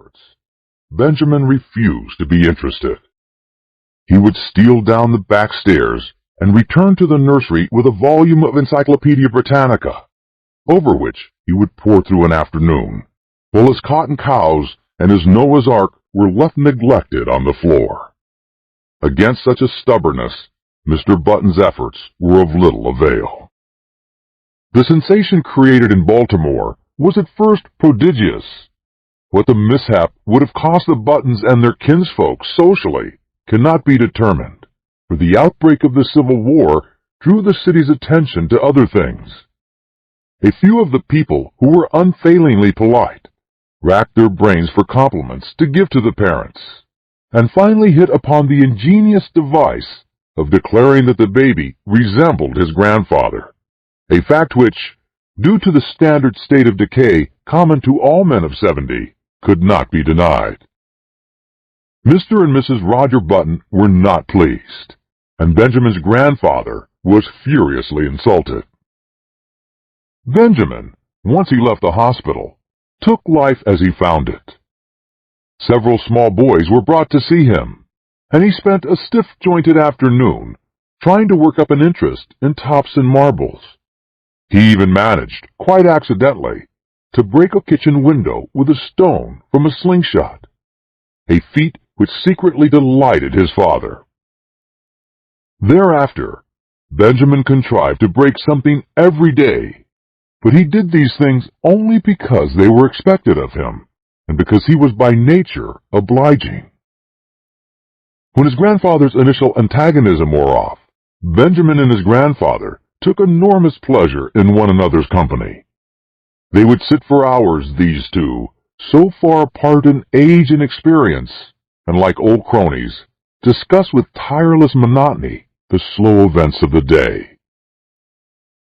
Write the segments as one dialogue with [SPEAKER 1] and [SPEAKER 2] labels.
[SPEAKER 1] efforts, Benjamin refused to be interested. He would steal down the back stairs and return to the nursery with a volume of Encyclopedia Britannica, over which he would pore through an afternoon, while his cotton cows and his Noah's Ark were left neglected on the floor. Against such a stubbornness, Mr. Button's efforts were of little avail. The sensation created in Baltimore was at first prodigious. What the mishap would have cost the Buttons and their kinsfolk socially cannot be determined, for the outbreak of the Civil War drew the city's attention to other things. A few of the people who were unfailingly polite racked their brains for compliments to give to the parents, and finally hit upon the ingenious device of declaring that the baby resembled his grandfather, a fact which, due to the standard state of decay common to all men of 70, could not be denied. Mr. and Mrs. Roger Button were not pleased, and Benjamin's grandfather was furiously insulted. Benjamin, once he left the hospital, took life as he found it. Several small boys were brought to see him, and he spent a stiff-jointed afternoon trying to work up an interest in tops and marbles. He even managed, quite accidentally, to break a kitchen window with a stone from a slingshot, a feat which secretly delighted his father. Thereafter, Benjamin contrived to break something every day, but he did these things only because they were expected of him, and because he was by nature obliging. When his grandfather's initial antagonism wore off, Benjamin and his grandfather took enormous pleasure in one another's company. They would sit for hours, these two, so far apart in age and experience, and like old cronies, discuss with tireless monotony the slow events of the day.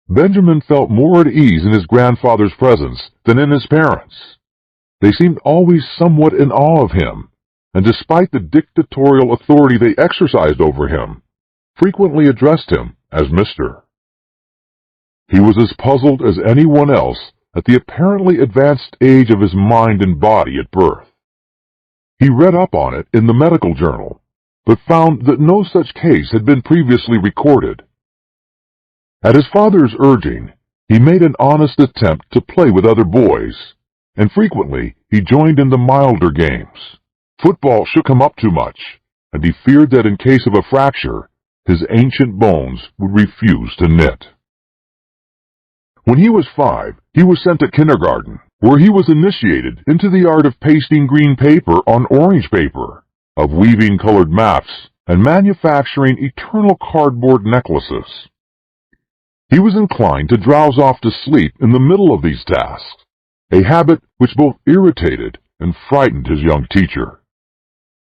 [SPEAKER 1] Benjamin felt more at ease in his grandfather's presence than in his parents'. They seemed always somewhat in awe of him, and despite the dictatorial authority they exercised over him, frequently addressed him as Mr. He was as puzzled as anyone else at the apparently advanced age of his mind and body at birth. He read up on it in the medical journal, but found that no such case had been previously recorded. At his father's urging, he made an honest attempt to play with other boys, and frequently he joined in the milder games. Football shook him up too much, and he feared that in case of a fracture, his ancient bones would refuse to knit. When he was 5, he was sent to kindergarten, where he was initiated into the art of pasting green paper on orange paper, of weaving colored maps, and manufacturing eternal cardboard necklaces. He was inclined to drowse off to sleep in the middle of these tasks, a habit which both irritated and frightened his young teacher.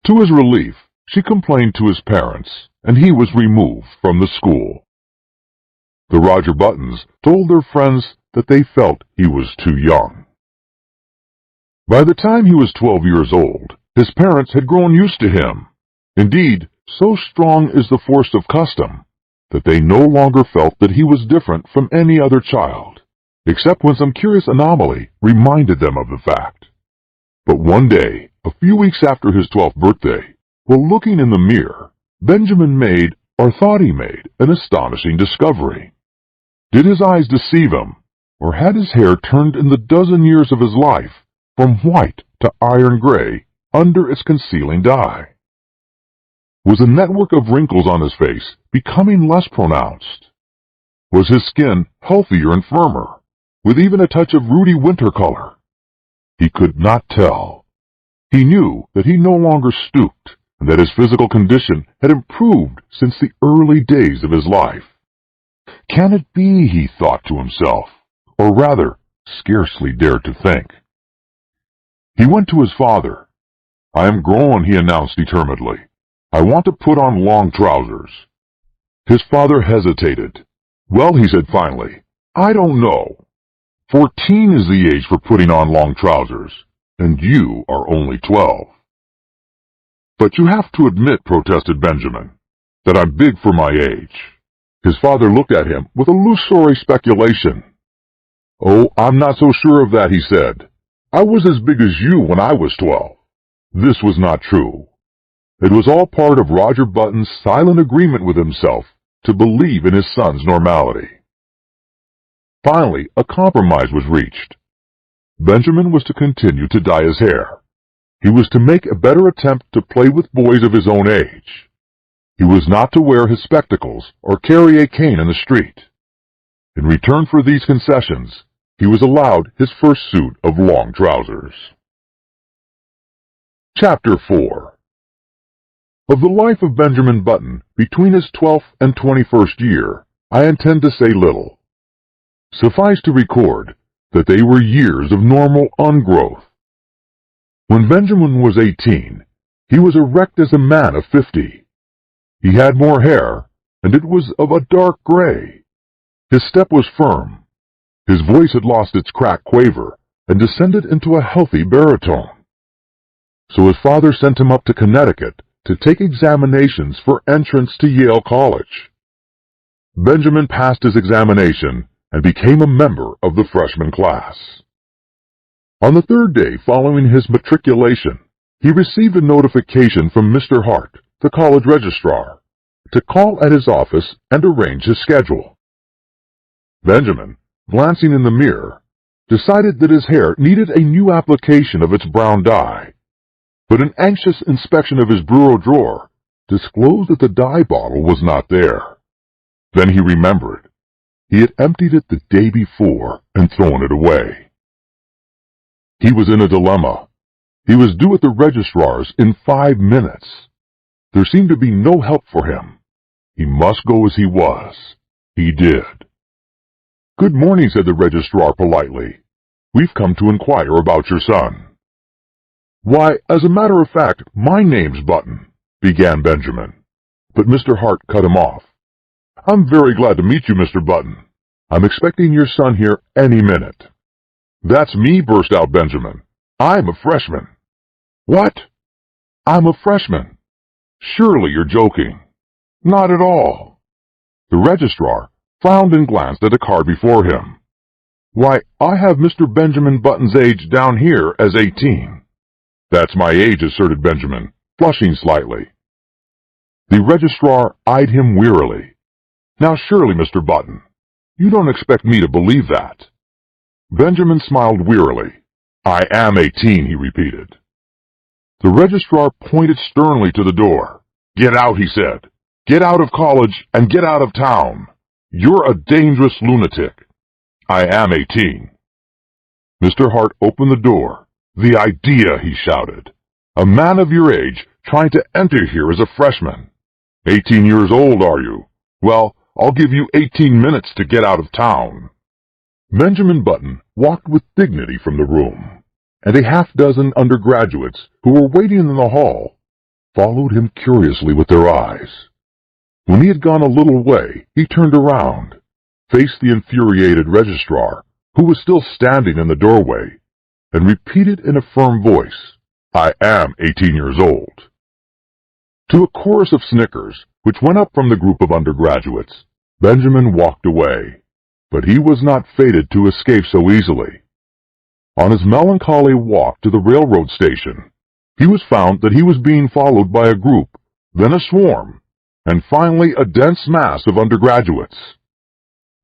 [SPEAKER 1] To his relief, she complained to his parents, and he was removed from the school. The Roger Buttons told their friends that they felt he was too young. By the time he was 12 years old, his parents had grown used to him. Indeed, so strong is the force of custom that they no longer felt that he was different from any other child, except when some curious anomaly reminded them of the fact. But one day, a few weeks after his 12th birthday, while looking in the mirror, Benjamin made, or thought he made, an astonishing discovery. Did his eyes deceive him, or had his hair turned in the dozen years of his life from white to iron gray under its concealing dye? Was a network of wrinkles on his face becoming less pronounced? Was his skin healthier and firmer, with even a touch of ruddy winter color? He could not tell. He knew that he no longer stooped, and that his physical condition had improved since the early days of his life. Can it be, he thought to himself, or rather, scarcely dared to think. He went to his father. "I am grown," he announced determinedly. "I want to put on long trousers." His father hesitated. "Well," he said finally, "I don't know. 14 is the age for putting on long trousers, and you are only 12. "But you have to admit," protested Benjamin, "that I'm big for my age." His father looked at him with illusory speculation. "Oh, I'm not so sure of that," he said. "I was as big as you when I was 12. This was not true. It was all part of Roger Button's silent agreement with himself to believe in his son's normality. Finally, a compromise was reached. Benjamin was to continue to dye his hair. He was to make a better attempt to play with boys of his own age. He was not to wear his spectacles or carry a cane in the street. In return for these concessions, he was allowed his first suit of long trousers. Chapter 4. Of the life of Benjamin Button between his 12th and 21st year, I intend to say little. Suffice to record that they were years of normal ungrowth. When Benjamin was 18, he was erect as a man of 50. He had more hair, and it was of a dark gray. His step was firm. His voice had lost its cracked quaver and descended into a healthy baritone. So his father sent him up to Connecticut to take examinations for entrance to Yale College. Benjamin passed his examination and became a member of the freshman class. On the third day following his matriculation, he received a notification from Mr. Hart, the college registrar, to call at his office and arrange his schedule. Benjamin, glancing in the mirror, decided that his hair needed a new application of its brown dye, but an anxious inspection of his bureau drawer disclosed that the dye bottle was not there. Then he remembered. He had emptied it the day before and thrown it away. He was in a dilemma. He was due at the registrar's in 5 minutes. There seemed to be no help for him. He must go as he was. He did. "Good morning," said the registrar politely. "We've come to inquire about your son." "Why, as a matter of fact, my name's Button," began Benjamin. But Mr. Hart cut him off. "I'm very glad to meet you, Mr. Button. I'm expecting your son here any minute." "That's me," burst out Benjamin. "I'm a freshman." "What?" "I'm a freshman." "Surely you're joking." "Not at all." The registrar frowned and glanced at a card before him. "Why, I have Mr. Benjamin Button's age down here as 18. "That's my age," asserted Benjamin, flushing slightly. The registrar eyed him wearily. "Now surely, Mr. Button, you don't expect me to believe that." Benjamin smiled wearily. "I am 18, he repeated. The registrar pointed sternly to the door. "Get out," he said. "Get out of college and get out of town. You're a dangerous lunatic." "I am 18. Mr. Hart opened the door. "The idea," he shouted. "A man of your age trying to enter here as a freshman. 18 years old, are you? Well, I'll give you 18 minutes to get out of town." Benjamin Button walked with dignity from the room, and a half-dozen undergraduates who were waiting in the hall followed him curiously with their eyes. When he had gone a little way, he turned around, faced the infuriated registrar, who was still standing in the doorway, and repeated in a firm voice, "I am 18 years old." To a chorus of snickers, which went up from the group of undergraduates, Benjamin walked away, but he was not fated to escape so easily. On his melancholy walk to the railroad station, he was found that he was being followed by a group, then a swarm, and finally a dense mass of undergraduates.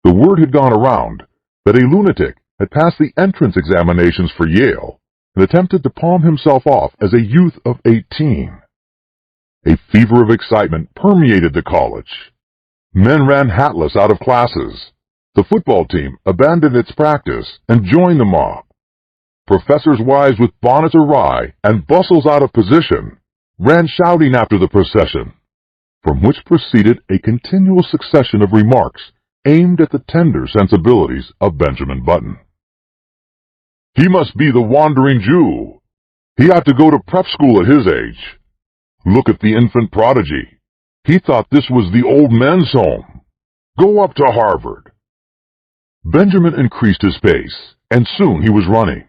[SPEAKER 1] The word had gone around that a lunatic had passed the entrance examinations for Yale and attempted to palm himself off as a youth of 18. A fever of excitement permeated the college. Men ran hatless out of classes. The football team abandoned its practice and joined the mob. Professors' wives with bonnets awry and bustles out of position ran shouting after the procession, from which proceeded a continual succession of remarks aimed at the tender sensibilities of Benjamin Button. "He must be the wandering Jew. He ought to go to prep school at his age. Look at the infant prodigy. He thought this was the old men's home. Go up to Harvard." Benjamin increased his pace, and soon he was running.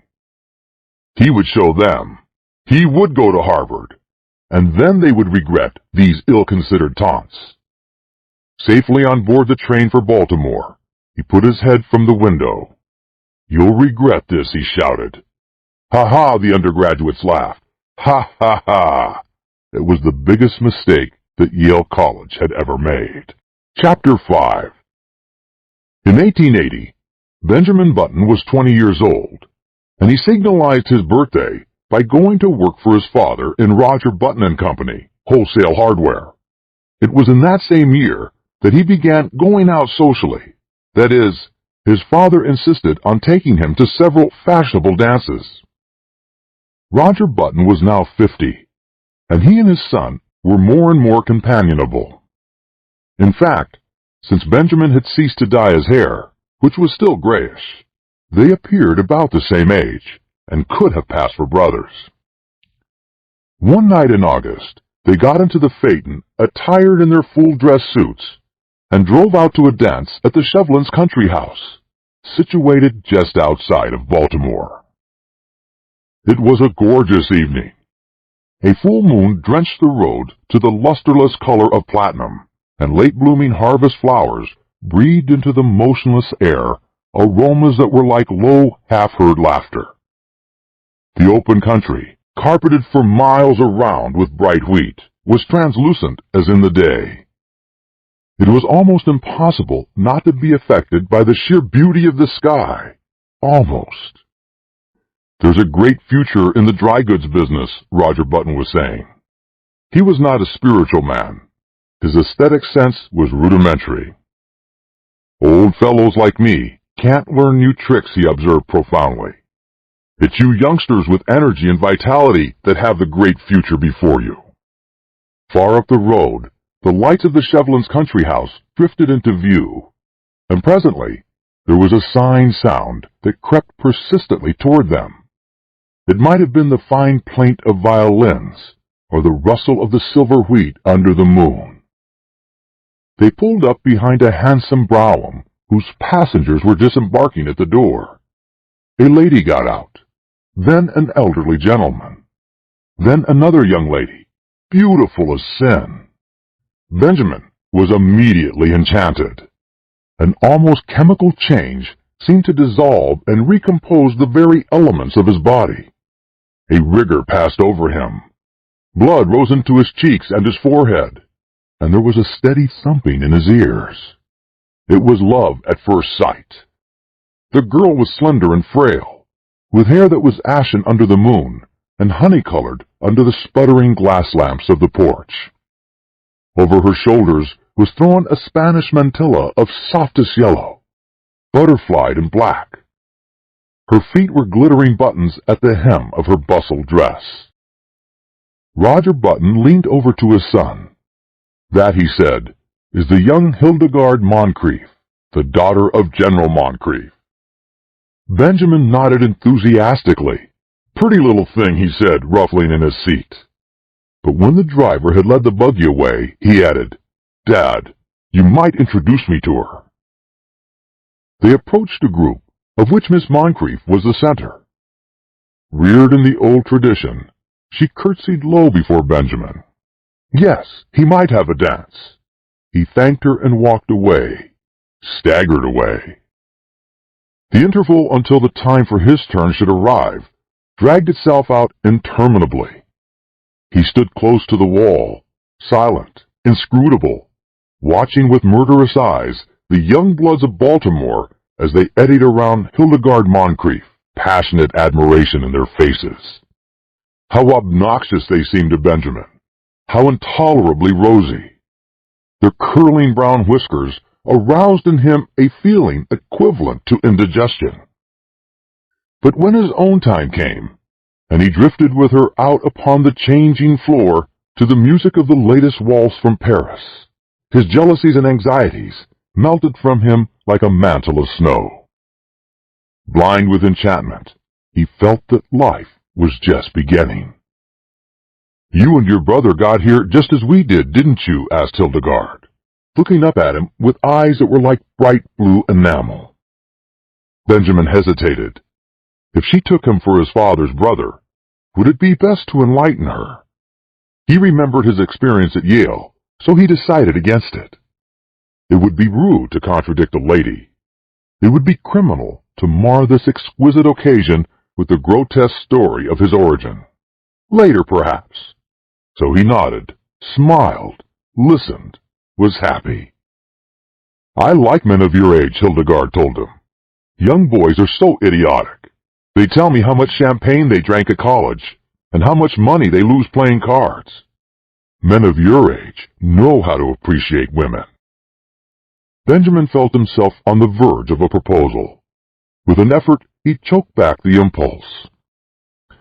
[SPEAKER 1] He would show them. He would go to Harvard, and then they would regret these ill-considered taunts. Safely on board the train for Baltimore, he put his head from the window. "You'll regret this," he shouted. "Ha ha," the undergraduates laughed. Ha ha ha! It was the biggest mistake that Yale College had ever made. Chapter 5. In 1880, Benjamin Button was 20 years old, and he signalized his birthday by going to work for his father in Roger Button and Company, wholesale hardware. It was in that same year that he began going out socially. That is, his father insisted on taking him to several fashionable dances. Roger Button was now 50, and he and his son were more and more companionable. In fact, since Benjamin had ceased to dye his hair, which was still grayish, they appeared about the same age and could have passed for brothers. One night in August, they got into the phaeton attired in their full-dress suits and drove out to a dance at the Shevlins' country house, situated just outside of Baltimore. It was a gorgeous evening. A full moon drenched the road to the lusterless color of platinum, and late-blooming harvest flowers breathed into the motionless air aromas that were like low, half-heard laughter. The open country, carpeted for miles around with bright wheat, was translucent as in the day. It was almost impossible not to be affected by the sheer beauty of the sky. Almost. "There's a great future in the dry goods business," Roger Button was saying. He was not a spiritual man. His aesthetic sense was rudimentary. "Old fellows like me can't learn new tricks," he observed profoundly. "It's you youngsters with energy and vitality that have the great future before you." Far up the road, the lights of the Shevlins' country house drifted into view, and presently there was a sighing sound that crept persistently toward them. It might have been the fine plaint of violins, or the rustle of the silver wheat under the moon. They pulled up behind a handsome brougham whose passengers were disembarking at the door. A lady got out, then an elderly gentleman, then another young lady, beautiful as sin. Benjamin was immediately enchanted. An almost chemical change seemed to dissolve and recompose the very elements of his body. A rigor passed over him. Blood rose into his cheeks and his forehead, and there was a steady thumping in his ears. It was love at first sight. The girl was slender and frail, with hair that was ashen under the moon and honey-colored under the sputtering glass lamps of the porch. Over her shoulders was thrown a Spanish mantilla of softest yellow, butterflied and black. Her feet were glittering buttons at the hem of her bustle dress. Roger Button leaned over to his son. "That," he said, "is the young Hildegard Moncrief, the daughter of General Moncrief." Benjamin nodded enthusiastically. "Pretty little thing," he said, ruffling in his seat. But when the driver had led the buggy away, he added, "Dad, you might introduce me to her." They approached a group, of which Miss Moncrief was the center. Reared in the old tradition, she curtsied low before Benjamin. Yes, he might have a dance. He thanked her and walked away, staggered away. The interval until the time for his turn should arrive dragged itself out interminably. He stood close to the wall, silent, inscrutable, watching with murderous eyes the young bloods of Baltimore as they eddied around Hildegard Moncrief, passionate admiration in their faces. How obnoxious they seemed to Benjamin, how intolerably rosy. Their curling brown whiskers aroused in him a feeling equivalent to indigestion. But when his own time came, and he drifted with her out upon the changing floor to the music of the latest waltz from Paris, his jealousies and anxieties melted from him like a mantle of snow. Blind with enchantment, he felt that life was just beginning. "You and your brother got here just as we did, didn't you?" asked Hildegard, looking up at him with eyes that were like bright blue enamel. Benjamin hesitated. If she took him for his father's brother, would it be best to enlighten her? He remembered his experience at Yale, so he decided against it. It would be rude to contradict a lady. It would be criminal to mar this exquisite occasion with the grotesque story of his origin. Later, perhaps. So he nodded, smiled, listened, was happy. I like men of your age, Hildegard told him. Young boys are so idiotic. They tell me how much champagne they drank at college, and how much money they lose playing cards. Men of your age know how to appreciate women. Benjamin felt himself on the verge of a proposal. With an effort, he choked back the impulse.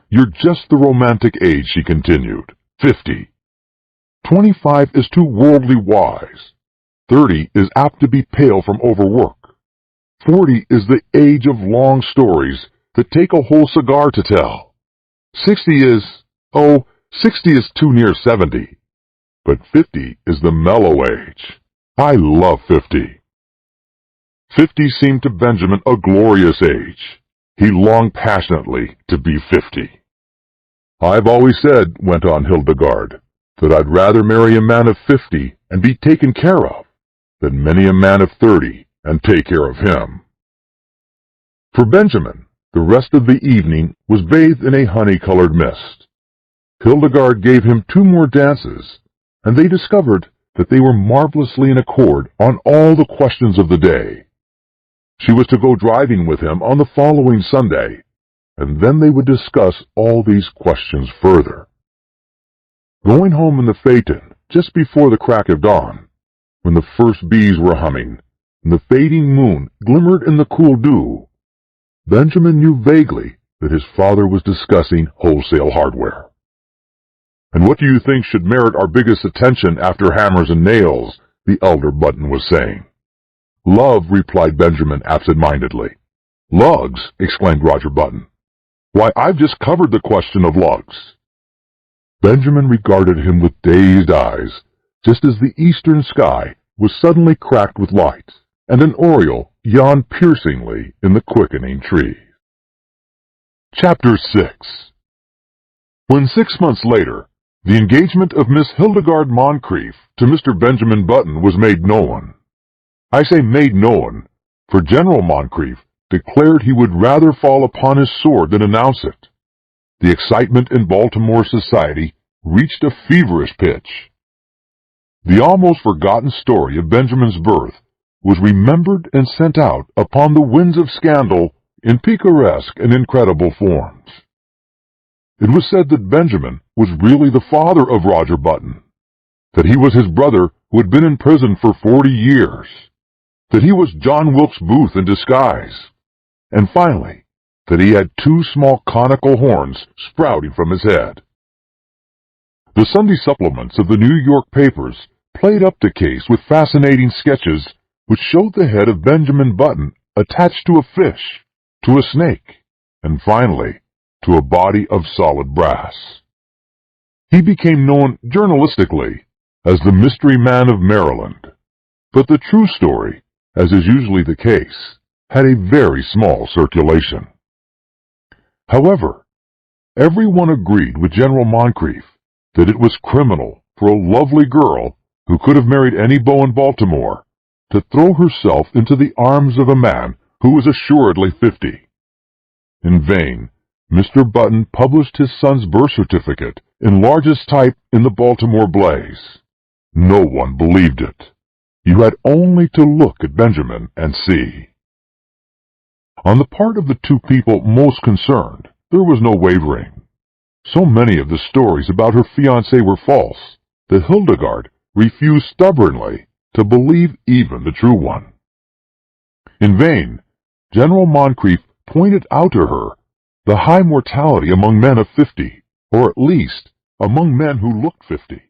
[SPEAKER 1] You're just the romantic age, she continued. 50. 25 is too worldly wise. 30 is apt to be pale from overwork. 40 is the age of long stories that take a whole cigar to tell. 60 is too near 70. But 50 is the mellow age. I love 50. 50 seemed to Benjamin a glorious age. He longed passionately to be 50. I've always said, went on Hildegard, that I'd rather marry a man of 50 and be taken care of than many a man of 30 and take care of him. For Benjamin, the rest of the evening was bathed in a honey-colored mist. Hildegard gave him 2 more dances, and they discovered that they were marvelously in accord on all the questions of the day. She was to go driving with him on the following Sunday, and then they would discuss all these questions further. Going home in the phaeton just before the crack of dawn, when the first bees were humming and the fading moon glimmered in the cool dew, Benjamin knew vaguely that his father was discussing wholesale hardware. And what do you think should merit our biggest attention after hammers and nails? The elder Button was saying. Love, replied Benjamin absent-mindedly. Lugs, exclaimed Roger Button. Why, I've just covered the question of lugs. Benjamin regarded him with dazed eyes, just as the eastern sky was suddenly cracked with light, and an oriole yawned piercingly in the quickening trees. Chapter 6. When 6 months later, the engagement of Miss Hildegard Moncrief to Mr. Benjamin Button was made known. I say made known, for General Moncrief declared he would rather fall upon his sword than announce it. The excitement in Baltimore society reached a feverish pitch. The almost forgotten story of Benjamin's birth was remembered and sent out upon the winds of scandal in picaresque and incredible forms. It was said that Benjamin was really the father of Roger Button, that he was his brother who had been in prison for 40 years, that he was John Wilkes Booth in disguise, and finally, that he had 2 small conical horns sprouting from his head. The Sunday supplements of the New York papers played up the case with fascinating sketches which showed the head of Benjamin Button attached to a fish, to a snake, and finally, to a body of solid brass. He became known journalistically as the Mystery Man of Maryland, but the true story, as is usually the case, had a very small circulation. However, everyone agreed with General Moncrief that it was criminal for a lovely girl who could have married any beau in Baltimore to throw herself into the arms of a man who was assuredly 50. In vain, Mr. Button published his son's birth certificate in largest type in the Baltimore Blaze. No one believed it. You had only to look at Benjamin and see. On the part of the 2 people most concerned, there was no wavering. So many of the stories about her fiancé were false that Hildegard refused stubbornly to believe even the true one. In vain, General Moncrief pointed out to her the high mortality among men of 50, or at least among men who looked 50.